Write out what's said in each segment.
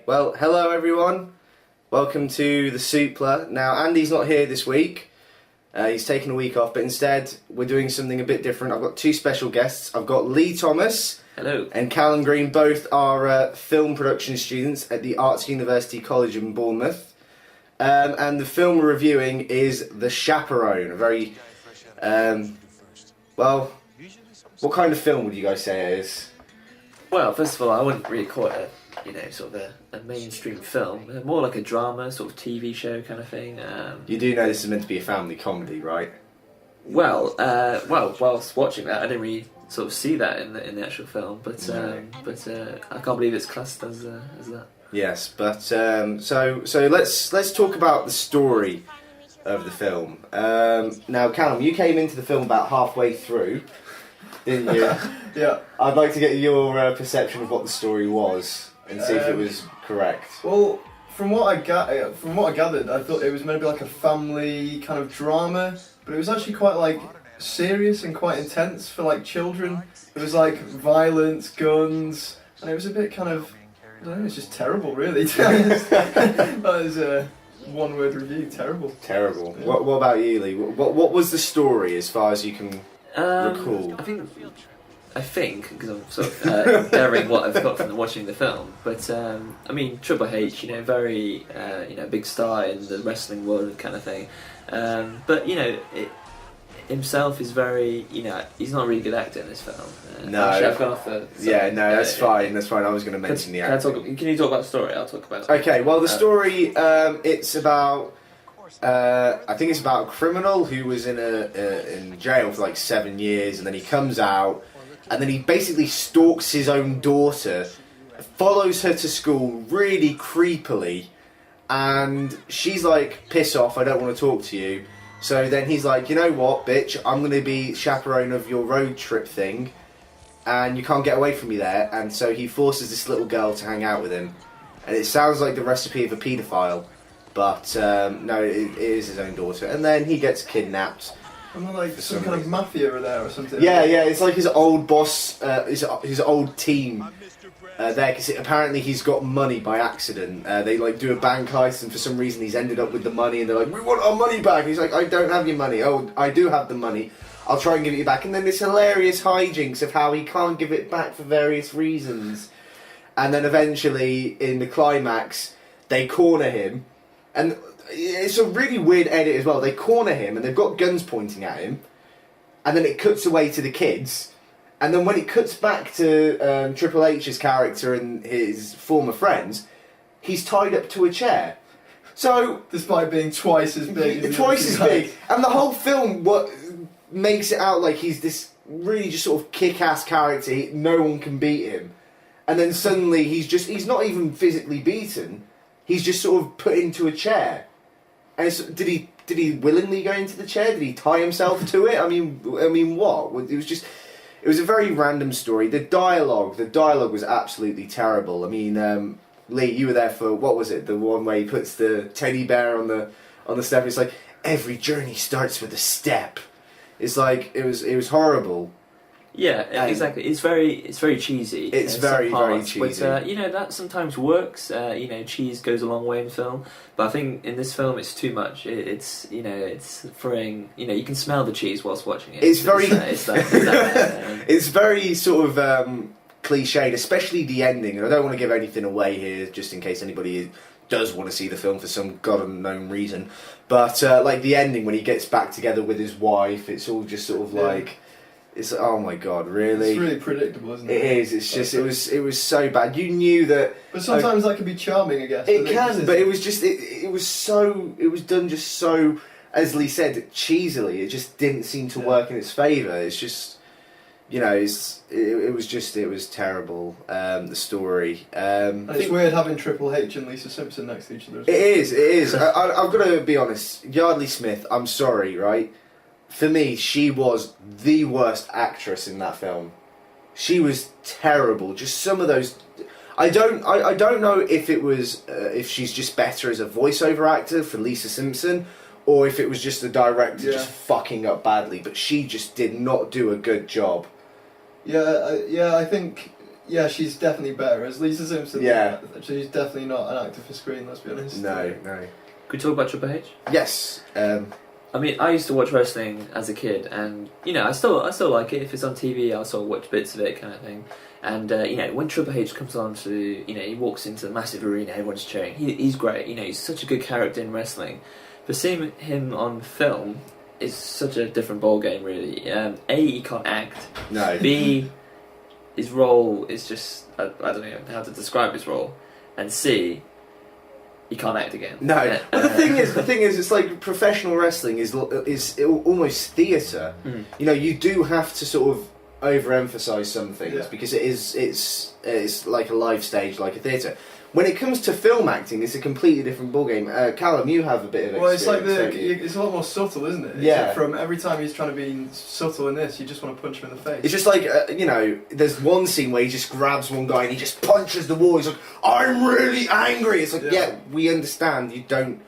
Well, hello everyone. Welcome to the Supla. Now, Andy's not here this week. He's taken a week off, but instead we're doing something a bit different. I've got two special guests. I've got Lee Thomas. Hello. And Calum Green. Both are film production students at the Arts University College in Bournemouth. And the film we're reviewing is The Chaperone. A very, well, what kind of film would you guys say it is? Well, first of all, I wouldn't really call it sort of a mainstream film. More like a drama, sort of TV show kind of thing. You do know this is meant to be a family comedy, right? Well, whilst watching that, I didn't really sort of see that in the actual film, but I can't believe it's classed as that. Yes, but so let's talk about the story of the film. Now, Calum, you came into the film about halfway through, didn't you? Yeah. I'd like to get your perception of what the story was and see if it was correct. Well, from what I gathered, I thought it was meant to be like a family kind of drama, but it was actually quite like serious and quite intense for like children. It was like violence, guns, and it was a bit kind of, I don't know, it's just terrible, really. To be honest. That was a one-word review. Terrible. Terrible. Yeah. What about you, Lee? What was the story as far as you can recall? I think, because I'm sort of gathering what I've got from watching the film, but I mean, Triple H, very big star in the wrestling world kind of thing, but himself is very, he's not a really good actor in this film. No. Actually, I've gone off the... Yeah, no, that's fine. That's fine. I was going to mention the acting. Can you talk about the story? I'll talk about it. Okay, well, the story, it's about... I think it's about a criminal who was in jail for like 7 years, and then he comes out, and then he basically stalks his own daughter, follows her to school really creepily, and she's like, piss off, I don't want to talk to you. So then he's like, you know what, bitch, I'm going to be chaperone of your road trip thing, and you can't get away from me there. And so he forces this little girl to hang out with him, and it sounds like the recipe of a paedophile. But no, it is his own daughter, and then he gets kidnapped. And then, like some kind of mafia are there or something. Yeah, it's like his old boss, his old team there, because apparently he's got money by accident. They like do a bank heist, and for some reason he's ended up with the money, and they're like, "We want our money back." And he's like, "I don't have your money." "Oh, I do have the money. I'll try and give it you back." And then this hilarious hijinks of how he can't give it back for various reasons, and then eventually in the climax they corner him. And it's a really weird edit as well. They corner him and they've got guns pointing at him, and then it cuts away to the kids, and then when it cuts back to Triple H's character and his former friends, he's tied up to a chair. So despite being twice as big. And the whole film what makes it out like he's this really just sort of kick-ass character. No one can beat him, and then suddenly he's not even physically beaten. He's just sort of put into a chair. And did he willingly go into the chair? Did he tie himself to it? I mean, what? It was a very random story. The dialogue was absolutely terrible. I mean, Lee, you were there for, what was it? The one where he puts the teddy bear on the step. It's like, every journey starts with a step. It's like, it was horrible. Yeah, exactly. It's very cheesy. It's very cheesy. But that sometimes works. Cheese goes a long way in film. But I think in this film it's too much. It's throwing. You can smell the cheese whilst watching it. It's very. It's very sort of cliched, especially the ending. And I don't want to give anything away here, just in case anybody does want to see the film for some god unknown reason. But like the ending when he gets back together with his wife, it's all just sort of like. It's oh my god, really? It's really predictable, isn't it? It is. It's just it was so bad. You knew that. But sometimes that can be charming, I guess. It can, but it was just it was done just so, as Lee said, cheesily. It just didn't seem to work in its favour. It's just, it was terrible. The story. And it's weird having Triple H and Lisa Simpson next to each other. As well. It is. I've got to be honest. Yardley Smith. I'm sorry, right? For me, she was the worst actress in that film. She was terrible. Just some of those. I don't know if it was if she's just better as a voiceover actor for Lisa Simpson, or if it was just the director just fucking up badly. But she just did not do a good job. Yeah, I think yeah, she's definitely better. As Lisa Simpson, Yeah. she's definitely not an actor for screen, let's be honest. No. Could we talk about Triple H? Yes. I mean, I used to watch wrestling as a kid, and I still like it. If it's on TV, I'll sort of watch bits of it, kind of thing. And when Triple H comes on to, he walks into the massive arena, everyone's cheering. He's great. He's such a good character in wrestling. But seeing him on film is such a different ball game, really. A, he can't act. No. B, his role is just I don't know how to describe his role. And C, he can't act again. No, but the thing is, it's like professional wrestling is almost theatre. Mm. You do have to sort of overemphasize some things because it's like a live stage, like a theatre. When it comes to film acting, it's a completely different ballgame. Callum, you have a bit of experience. Well, it's like it's a lot more subtle, isn't it? Yeah. Except from every time he's trying to be subtle in this, you just want to punch him in the face. It's just like there's one scene where he just grabs one guy and he just punches the wall. He's like, "I'm really angry." It's like, yeah, we understand. You don't,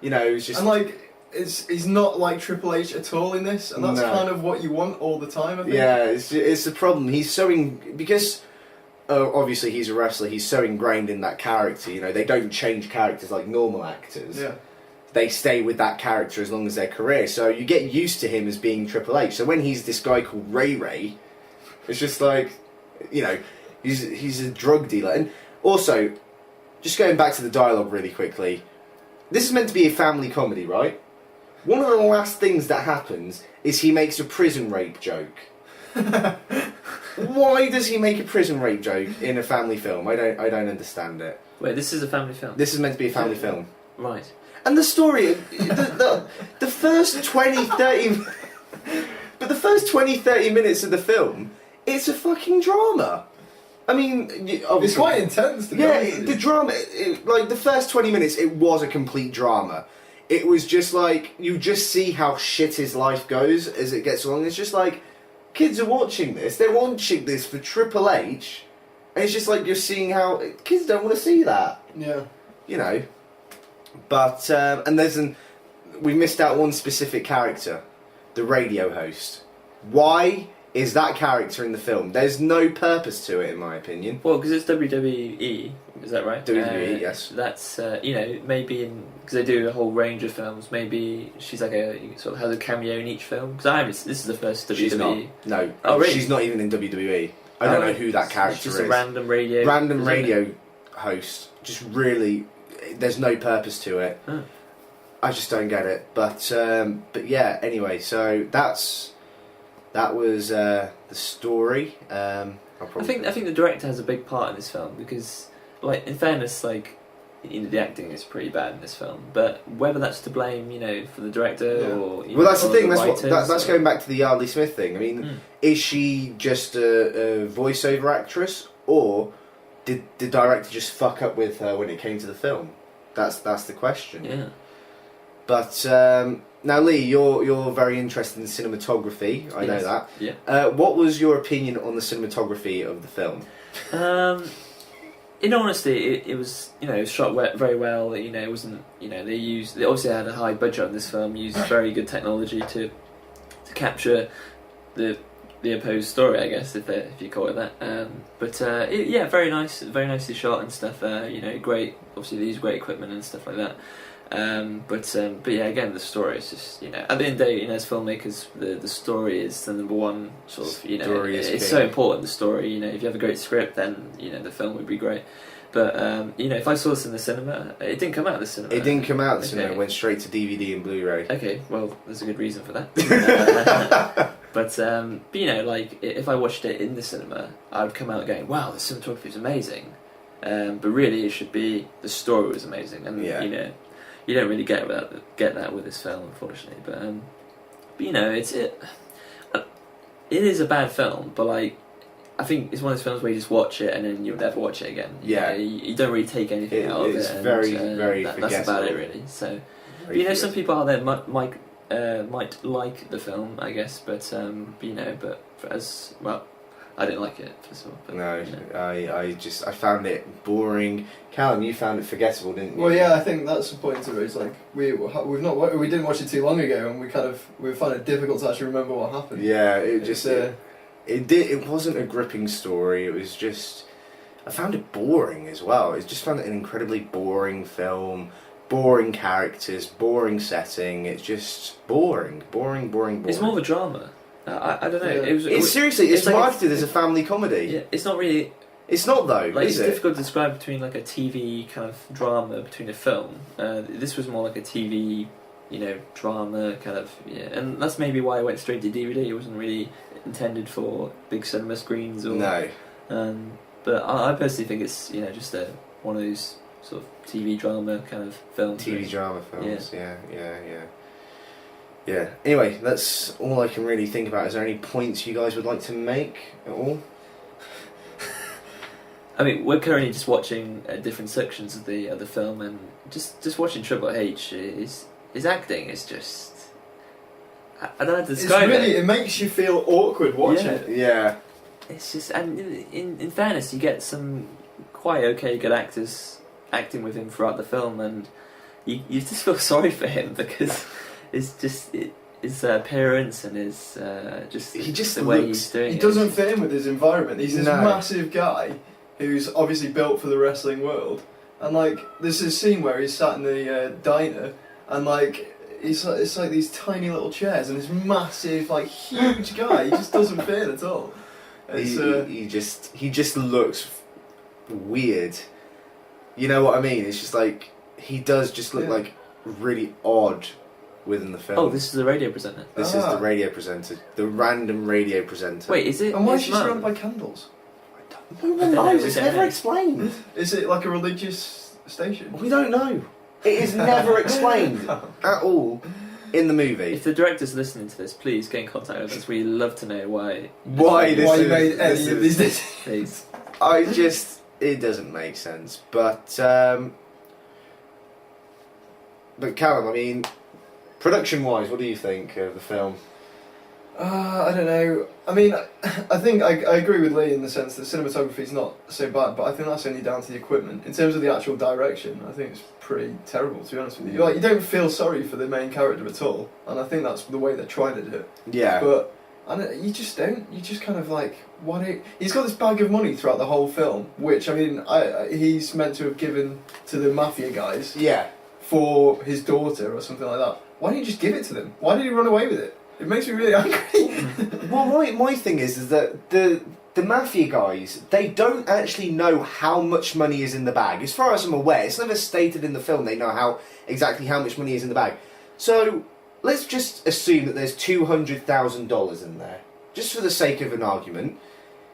it's just and like he's not like Triple H at all in this, and that's No. kind of what you want all the time. I think. Yeah, it's the problem. He's so because obviously he's a wrestler. He's so ingrained in that character. They don't change characters like normal actors. Yeah. They stay with that character as long as their career. So you get used to him as being Triple H. So when he's this guy called Ray, it's just like, he's a drug dealer. And also, just going back to the dialogue really quickly, this is meant to be a family comedy, right? One of the last things that happens is he makes a prison rape joke. Why does he make a prison rape joke in a family film? I don't understand it. Wait, this is a family film? This is meant to be a family film. Right. And the story, the first 20, 30... But the first 20, 30 minutes of the film, it's a fucking drama. I mean, obviously... It's quite intense, to be honest. The drama, like the first 20 minutes, it was a complete drama. It was just like, you just see how shit his life goes as it gets along. It's just like, kids are watching this, they're watching this for Triple H, and it's just like you're seeing how, kids don't want to see that. Yeah. But, and we missed out one specific character, the radio host. Why is that character in the film? There's no purpose to it, in my opinion. Well, because it's WWE, is that right? WWE, yes. That's, maybe because they do a whole range of films, maybe she's like sort of has a cameo in each film. Because this is the first WWE. She's not. No, oh, really? She's not even in WWE. I don't know who that character she's is. Just a random radio host. Just really, there's no purpose to it. Huh. I just don't get it. But yeah. Anyway, so that was the story. I think the director has a big part in this film because, like, in fairness, like, the acting is pretty bad in this film. But whether that's to blame, for the director or that's the thing. The That's going back to the Yardley Smith thing. I mean, is she just a voiceover actress, or did the director just fuck up with her when it came to the film? That's the question. Yeah. But now, Lee, you're very interested in cinematography. I know that. Yeah. What was your opinion on the cinematography of the film? In honesty, it was it was shot very well. It wasn't they obviously had a high budget on this film. Used very good technology to capture the opposed story, I guess, if you call it that. Very nice, very nicely shot and stuff. Great. Obviously, they use great equipment and stuff like that. But yeah, again, the story is just at the end of the day, as filmmakers, the story is the number one sort of it's so important. The story, if you have a great script, then the film would be great. But if I saw this in the cinema, it didn't come out of the cinema. It didn't come out of the cinema. It went straight to DVD and Blu-ray. Okay, well, there's a good reason for that. But like if I watched it in the cinema, I would come out going, "Wow, the cinematography is amazing." But really, it should be the story was amazing, and you don't really get that with this film, unfortunately. But it is a bad film, but like I think it's one of those films where you just watch it and then you'll never watch it again. You don't really take anything out of it. It's very that's about it, really. So, some people out there might like the film, I guess, but as well. I didn't like it, first of all. But, no, I found it boring. Calum, you found it forgettable, didn't you? Well, yeah, I think that's the point of it. It's like we didn't watch it too long ago, and we found it difficult to actually remember what happened. Yeah, It wasn't a gripping story. It was just, I found it boring as well. I just found it an incredibly boring film, boring characters, boring setting. It's just boring. It's more of a drama. I don't know. Yeah. Seriously, it's like marketed as a family comedy. Yeah, it's not really. It's not though, Like, is it's it? difficult to describe between like a TV kind of drama between a film. This was more like a TV, drama kind of. Yeah, and that's maybe why I went straight to DVD. It wasn't really intended for big cinema screens or. No. But I personally think it's just one of those sort of TV drama kind of films. TV drama films. Yeah. Anyway, that's all I can really think about. Is there any points you guys would like to make at all? I mean, we're currently just watching different sections of the film, and just watching Triple H, his acting is just. I don't know how to describe it. It makes you feel awkward watching it. Yeah. It's just, and in fairness, you get some quite okay good actors acting with him throughout the film, and you just feel sorry for him because it's just his appearance and his the way he's doing it. He doesn't fit in with his environment. He's this massive guy who's obviously built for the wrestling world, and like there's this scene where he's sat in the diner, and like it's like these tiny little chairs, and this massive like huge guy. He just doesn't fit at all. He just looks weird. You know what I mean? It's just like he does just look like really odd within the film. Oh, this is the radio presenter. This is the radio presenter, the random radio presenter. Wait, is it? And why is she surrounded by candles? No one knows. It's never explained. Is it like a religious station? We don't know. It is never explained at all in the movie. If the director's listening to this, please get in contact with us. We'd love to know why you made any of these decisions. Please. It doesn't make sense. But Callum, I mean, production-wise, what do you think of the film? I don't know. I mean, I think I agree with Lee in the sense that cinematography is not so bad, but I think that's only down to the equipment. In terms of the actual direction, I think it's pretty terrible, to be honest with you. Like, you don't feel sorry for the main character at all, and I think that's the way they're trying to do it. Yeah. But you just don't. You just kind of like, he's got this bag of money throughout the whole film, which, I mean, he's meant to have given to the mafia guys. Yeah. For his daughter or something like that. Why didn't you just give it to them? Why did he run away with it? It makes me really angry. Well, my thing is that the mafia guys, they don't actually know how much money is in the bag. As far as I'm aware, it's never stated in the film they know exactly how much money is in the bag. So let's just assume that there's $200,000 in there, just for the sake of an argument.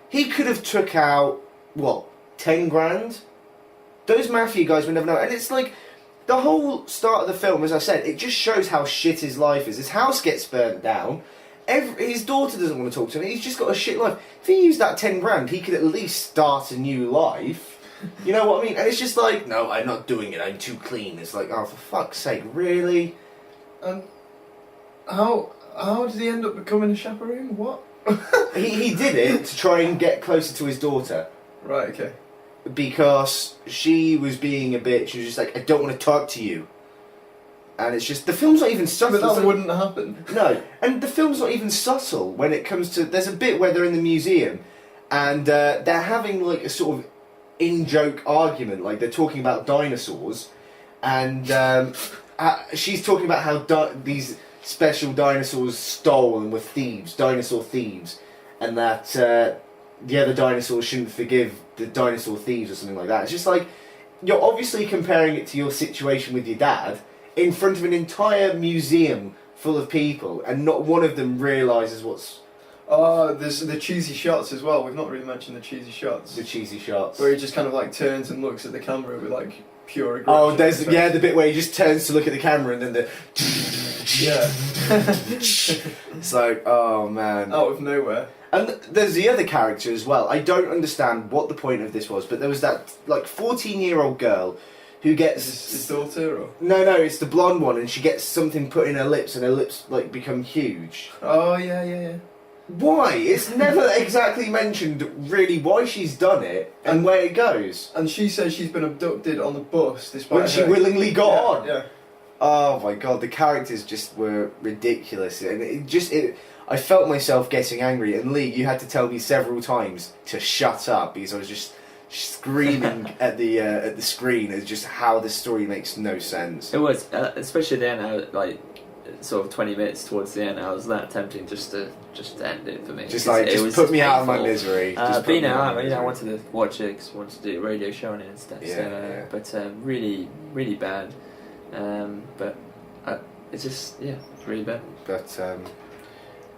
He could have took out 10 grand. Those mafia guys would never know, and it's like. The whole start of the film, as I said, it just shows how shit his life is. His house gets burnt down. His daughter doesn't want to talk to him. He's just got a shit life. If he used that 10 grand, he could at least start a new life. You know what I mean? And it's just like, no, I'm not doing it. I'm too clean. It's like, oh, for fuck's sake, really? How did he end up becoming a chaperone? What? he did it to try and get closer to his daughter. Right, okay. Because she was being a bitch. She was just like, I don't want to talk to you. And it's just, the film's not even subtle. But that wouldn't happen. No, and the film's not even subtle when it comes to, there's a bit where they're in the museum and they're having like a sort of in-joke argument, like they're talking about dinosaurs, and she's talking about how these special dinosaurs stole and were thieves, dinosaur thieves, and that the other dinosaurs shouldn't forgive the dinosaur thieves or something like that. It's just like, you're obviously comparing it to your situation with your dad in front of an entire museum full of people, and not one of them realises what's... There's the cheesy shots as well. We've not really mentioned the cheesy shots. The cheesy shots. Where he just kind of like turns and looks at the camera with like pure aggression. Oh, there's the bit where he just turns to look at the camera and then the... Yeah. It's like, oh man. Out of nowhere. And there's the other character as well. I don't understand what the point of this was, but there was that like 14-year-old girl who gets... His daughter? Or? No, it's the blonde one, and she gets something put in her lips, and her lips like become huge. Oh, yeah. Why? It's never exactly mentioned really why she's done it and where it goes. And she says she's been abducted on the bus despite when she willingly got on. Yeah. Oh my god, the characters just were ridiculous, and I I felt myself getting angry, and Lee, you had to tell me several times to shut up because I was just screaming at the screen at just how this story makes no sense. It was, especially at the end, like sort of 20 minutes towards the end, I was that tempting just to end it for me. Just put me out of my misery. But you know, I wanted to watch it because I wanted to do a radio show on it and stuff. Yeah, But really, really bad. But it's just it's really bad.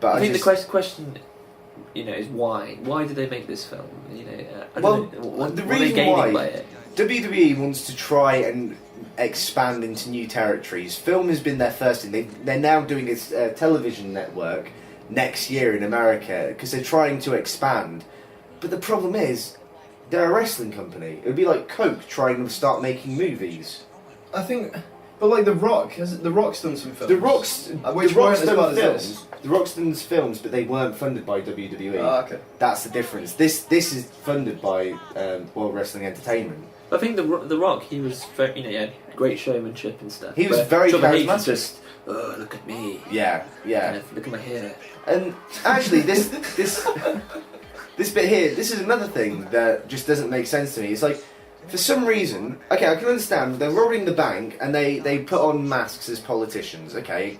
But I think the question, is why? Why did they make this film? What the are they reason gaining why by it? WWE wants to try and expand into new territories. Film has been their first thing. They're now doing a television network next year in America because they're trying to expand. But the problem is, they're a wrestling company. It would be like Coke trying to start making movies. I think, but like The Rock's done some films. The Rock's done films. The Rock's done films, but they weren't funded by WWE. Ah, okay. That's the difference. This is funded by World Wrestling Entertainment. I think the Rock, he was very, he had great showmanship and stuff. He was very Triple H was charismatic. just, look at me. Yeah. Kind of, look at my hair. And actually, this bit here, this is another thing that just doesn't make sense to me. It's like, for some reason, okay, I can understand, they're robbing the bank and they put on masks as politicians, okay,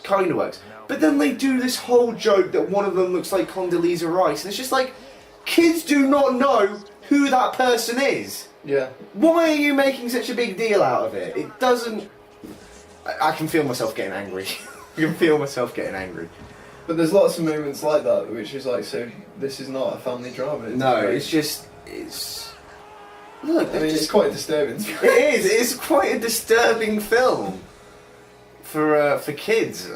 kind of works. But then they do this whole joke that one of them looks like Condoleezza Rice, and it's just like, kids do not know who that person is. Yeah. Why are you making such a big deal out of it? It doesn't... I can feel myself getting angry. I can feel myself getting angry. But there's lots of moments like that, which is like, so this is not a family drama. It's... Look, I mean, it's quite disturbing. It is. It's quite a disturbing film for kids.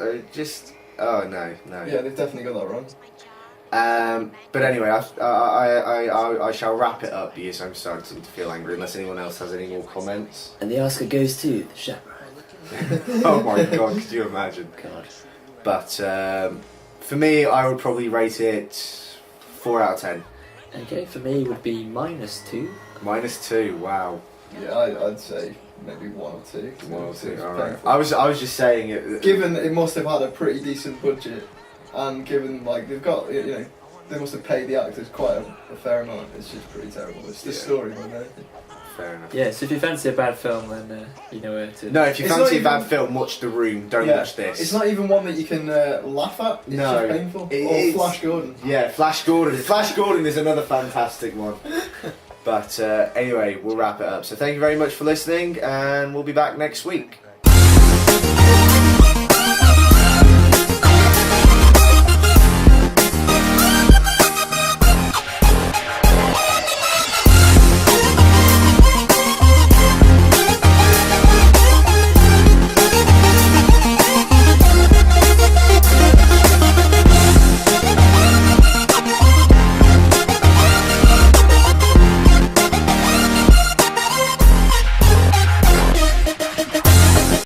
Oh no. Yeah, they've definitely got that wrong. But anyway, I shall wrap it up because I'm starting to feel angry. Unless anyone else has any more comments. And the Oscar goes to the Chaperone. Oh my god, could you imagine? God. But for me, I would probably rate it 4 out of 10. Okay, for me it would be -2. -2. Wow. Yeah, I'd say maybe 1 or 2. 1 or 2. It's All right. painful. I was just saying it. Given that it must have had a pretty decent budget, and given like they've got they must have paid the actors quite a fair amount. It's just pretty terrible. It's the story more than anything. Fair enough. Yeah, so if you fancy a bad film, then you know where to. No, if you It's fancy a not bad even- film, watch The Room. Don't Yeah, watch this. It's not even one that you can laugh at. It's No, just painful. it Or is. Flash Gordon. Yeah, Flash Gordon. Flash Gordon is another fantastic one. But anyway, we'll wrap it up. So thank you very much for listening, and we'll be back next week.